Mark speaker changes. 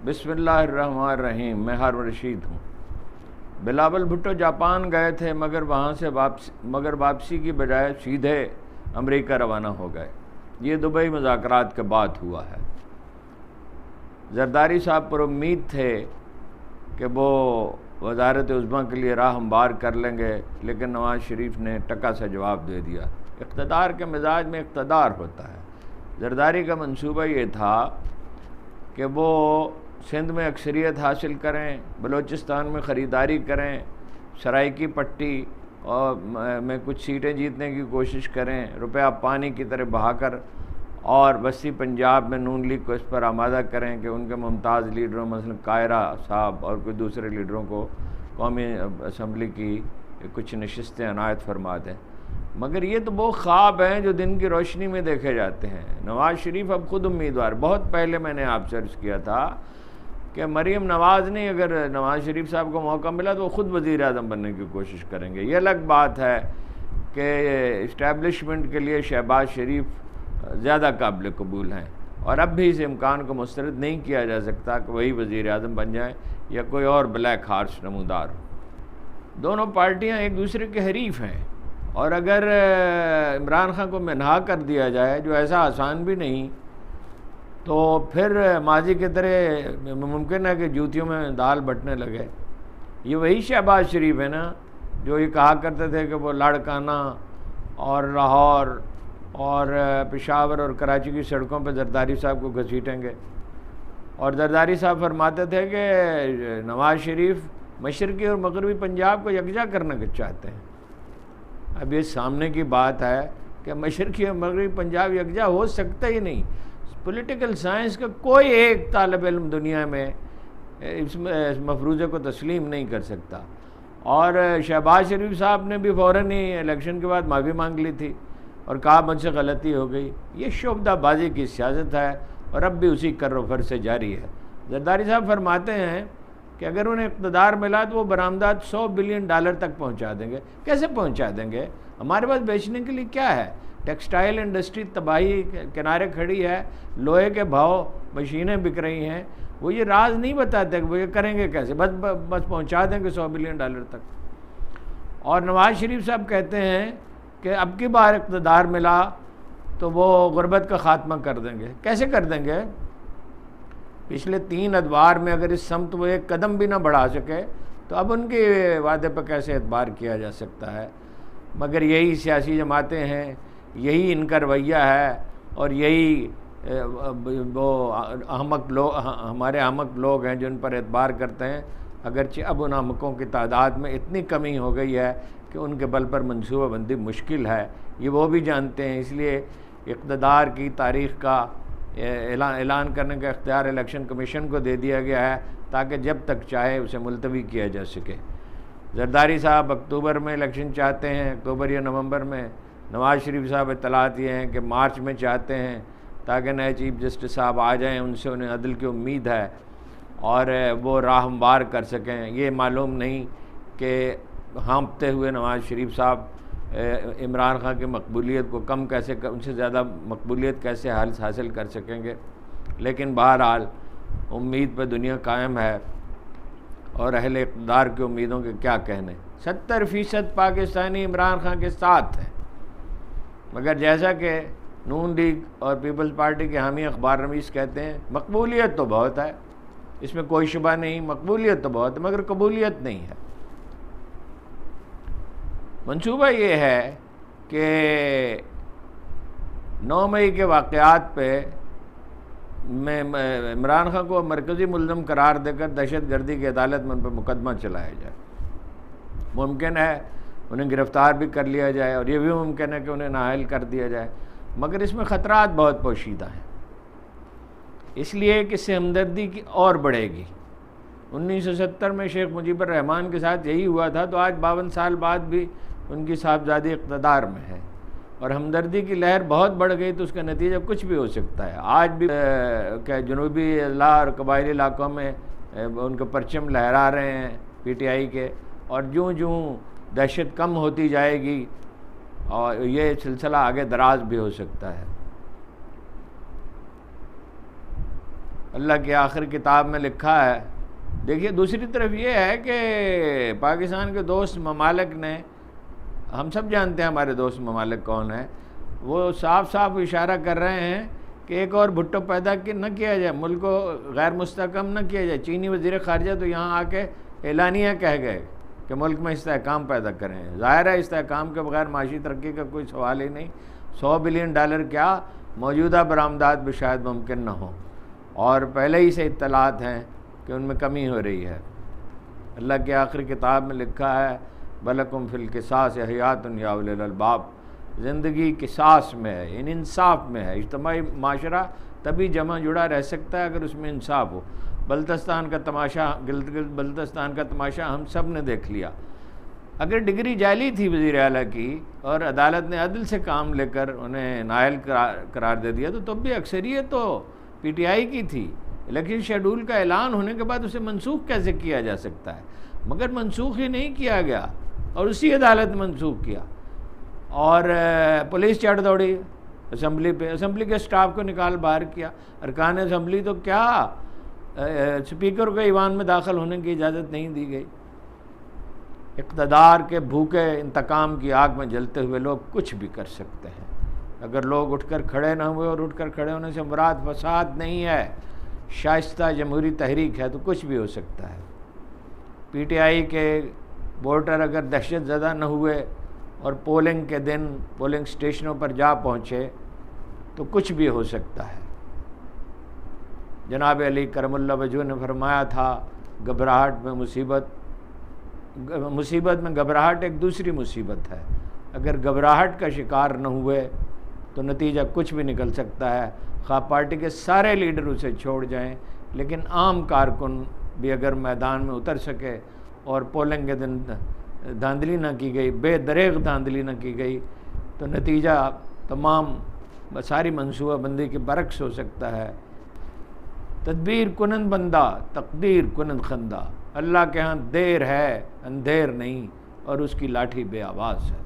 Speaker 1: बिस्मिल्लाहिर्रहमानिर्रहीम। मैं हारून रशीद हूँ। बिलावल भुट्टो जापान गए थे मगर वहाँ से वापसी की बजाय सीधे अमेरिका रवाना हो गए। ये दुबई मुज़ाकरात के बाद हुआ है। जरदारी साहब पर उम्मीद थे कि वो वज़ारत उज़्मा के लिए राह हमवार कर लेंगे, लेकिन नवाज़ शरीफ ने टका सा जवाब दे दिया। इक़्तिदार के मिजाज में इक़्तिदार होता है। जरदारी का मंसूबा ये था कि वो सिंध में अक्सरियत हासिल करें, बलूचिस्तान में ख़रीदारी करें, सराइकी पट्टी और में कुछ सीटें जीतने की कोशिश करें, रुपया पानी की तरह बहाकर, और वस्ती पंजाब में नून लीग को इस पर आमादा करें कि उनके मुमताज़ लीडरों मसलन कायरा साहब और कोई दूसरे लीडरों को कौमी असम्बली की कुछ नशिस्तें अनायत फरमा दें। मगर ये तो वो ख्वाब हैं जो दिन की रोशनी में देखे जाते हैं। नवाज़ शरीफ अब ख़ुद उम्मीदवार, बहुत पहले मैंने आपसे अर्ज़ किया था कि मरीम नवाज़ ने अगर नवाज़ शरीफ साहब को मौका मिला तो वो ख़ुद वज़ीर आज़म बनने की कोशिश करेंगे। ये अलग बात है कि इस्टेब्लिशमेंट के लिए शहबाज शरीफ ज़्यादा काबिल कबूल हैं और अब भी इस इम्कान को मुस्तरद नहीं किया जा सकता कि वही वज़ीर आज़म बन जाए या कोई और ब्लैक हार्स नमूदार हो। दोनों पार्टियाँ एक दूसरे के हरीफ हैं और अगर इमरान खान को मन्हा कर दिया जाए, जो ऐसा आसान भी नहीं, तो फिर माजी की तरह मुमकिन है कि जूतियों में दाल बटने लगे। ये वही शहबाज शरीफ है ना जो ये कहा करते थे कि वो लाड़काना और लाहौर और पेशावर और कराची की सड़कों पर जरदारी साहब को घसीटेंगे। और जरदारी साहब फरमाते थे कि नवाज़ शरीफ मशरक़ी और मगरबी पंजाब को यकजा करना चाहते हैं। अब ये सामने की बात है कि मशरक़ी और मगरबी पंजाब यकजा हो सकता ही नहीं। पॉलिटिकल साइंस का कोई एक तालिब इल्म दुनिया में इस मफरूज़े को तस्लीम नहीं कर सकता। और शहबाज शरीफ साहब ने भी फ़ौरन ही इलेक्शन के बाद माफ़ी मांग ली थी और कहा मुझसे गलती हो गई। ये शुबदाबाजी की सियासत है और अब भी उसी कर्रफर से जारी है। जरदारी साहब फरमाते हैं कि अगर उन्हें इक़्तिदार मिला तो वो बरामदात $100 बिलियन तक पहुंचा देंगे। कैसे पहुंचा देंगे? हमारे पास बेचने के लिए क्या है? टेक्सटाइल इंडस्ट्री तबाही किनारे खड़ी है, लोहे के भाव, मशीनें बिक रही हैं। वो ये राज नहीं बताते कि वो ये करेंगे कैसे, बस पहुंचा देंगे $100 बिलियन तक। और नवाज़ शरीफ साहब कहते हैं कि अब की बार इक़्तिदार मिला तो वो गुर्बत का ख़ात्मा कर देंगे। कैसे कर देंगे? पिछले 3 अदवार में अगर इस समत वो एक कदम भी ना बढ़ा सके तो अब उनके वादे पर कैसे एतबार किया जा सकता है? मगर यही सियासी जमातें हैं, यही इनका रवैया है और यही वो अहमक लोग, हमारे अहमक लोग हैं जो इन पर एतबार करते हैं। अगरचे अब उन अहमकों की तादाद में इतनी कमी हो गई है कि उनके बल पर मनसूबाबंदी मुश्किल है, ये वो भी जानते हैं। इसलिए इक़्तिदार की तारीख़ का ऐलान करने का इख्तियार इलेक्शन कमीशन को दे दिया गया है ताकि जब तक चाहे उसे मुलतवी किया जा सके। जरदारी साहब अक्टूबर में इलेक्शन चाहते हैं, अक्टूबर या नवंबर में। नवाज़ शरीफ साहब इत्तलात ये हैं कि मार्च में चाहते हैं ताकि नए चीफ जस्टिस साहब आ जाएं, उनसे उन्हें अदल की उम्मीद है और वो राह हमवार कर सकें। ये मालूम नहीं कि हाँपते हुए नवाज़ शरीफ साहब इमरान खान की मकबूलियत को कम कैसे, उनसे ज़्यादा मकबूलियत कैसे हासिल कर सकेंगे। लेकिन बहरहाल उम्मीद पर दुनिया कायम है और अहले इक़्तिदार की उम्मीदों के क्या कहने। 70% पाकिस्तानी इमरान खान के साथ हैं। मगर जैसा कि नून लीग और पीपल्स पार्टी के हामी अखबार नवीस कहते हैं, मकबूलियत तो बहुत है, इसमें कोई शुबा नहीं, मकबूलियत तो बहुत है मगर कबूलियत नहीं है। मंसूबा ये है कि 9 मई के वाक़यात पे में इमरान खान को मरकज़ी मुल्ज़िम करार देकर दहशत गर्दी की अदालत में उन पर मुकदमा चलाया जाए। मुमकिन है उन्हें गिरफ़्तार भी कर लिया जाए और ये भी मुमकिन है कि उन्हें नाअहल कर दिया जाए, मगर इसमें ख़तरात बहुत पोशीदा हैं। इसलिए कि इससे हमदर्दी की और बढ़ेगी। 1970 में शेख मुजीबुर रहमान के साथ यही हुआ था, तो आज 52 साल बाद भी उनकी साहबजादी इक़्तिदार में है और हमदर्दी की लहर बहुत बढ़ गई, तो उसका नतीजा कुछ भी हो सकता है। आज भी क्या जनूबी अजला और कबायली इलाकों में उनके परचम लहरा रहे हैं PTI के, और जूँ जूँ दहशत कम होती जाएगी और ये सिलसिला आगे दराज भी हो सकता है। अल्लाह की आखिरी किताब में लिखा है। देखिए दूसरी तरफ ये है कि पाकिस्तान के दोस्त ममालिक ने, हम सब जानते हैं हमारे दोस्त ममालिक कौन है, वो साफ साफ इशारा कर रहे हैं कि एक और भुट्टो पैदा न किया जाए, मुल्क को गैर मुस्तकम न किया जाए। चीनी वज़ीर ख़ारजा तो यहाँ आके एलानिया कह गए कि मुल्क में इस्तेहकाम पैदा करें। ज़ाहिर है इस्तेहकाम के बगैर माशी तरक्की का कोई सवाल ही नहीं। $100 बिलियन क्या मौजूदा बरामदात भी शायद मुमकिन न हो, और पहले ही से इत्तलात हैं कि उनमें कमी हो रही है। अल्लाह की आखिरी किताब में लिखा है बलकुम फिल किसास हयातुन या उलिल अलबाब, ज़िंदगी किसास में है, इन इंसाफ में है। इज्तिमाई माशरा तभी जमा जुड़ा रह सकता है अगर उसमें इंसाफ हो। बल्तिस्तान का तमाशा, गिलगित बल्तिस्तान का तमाशा हम सब ने देख लिया। अगर डिग्री जाली थी वज़ीर आला की और अदालत ने अदल से काम लेकर उन्हें नाअहल करार दे दिया, तो तब भी अक्सरियत तो PTI की थी। इलेक्शन शेड्यूल का ऐलान होने के बाद उसे मनसूख कैसे किया जा सकता है? मगर मनसूख ही नहीं किया गया और उसी अदालत ने मनसूख किया। और पुलिस चढ़ दौड़ी असम्बली पे, असम्बली के स्टाफ को निकाल बाहर किया। अरकान असम्बली तो क्या, स्पीकर को ईवान में दाखिल होने की इजाज़त नहीं दी गई। इक़्तिदार के भूखे इंतकाम की आग में जलते हुए लोग कुछ भी कर सकते हैं अगर लोग उठकर खड़े ना हुए, और उठकर खड़े होने से मुराद फसाद नहीं है, शाइस्ता जमहूरी तहरीक है, तो कुछ भी हो सकता है। PTI के वोटर अगर दहशत ज़दा न हुए और पोलिंग के दिन पोलिंग स्टेशनों पर जा पहुँचे तो कुछ भी हो सकता है। जनाब अली करमुल्लाह वजह ने फरमाया था, घबराहट में मुसीबत में घबराहट एक दूसरी मुसीबत है। अगर घबराहट का शिकार न हुए तो नतीजा कुछ भी निकल सकता है, खा पार्टी के सारे लीडर उसे छोड़ जाएं, लेकिन आम कारकुन भी अगर मैदान में उतर सके और पोलिंग के दिन धांधली न की गई, बेदरेग धांधली न की गई, तो नतीजा तमाम सारी मनसूबाबंदी के बरक्स हो सकता है। तदबीर कुनन बंदा, तकदीर कुनन खंदा। अल्लाह के यहाँ देर है, अंधेर नहीं, और उसकी लाठी बेआवाज़ है।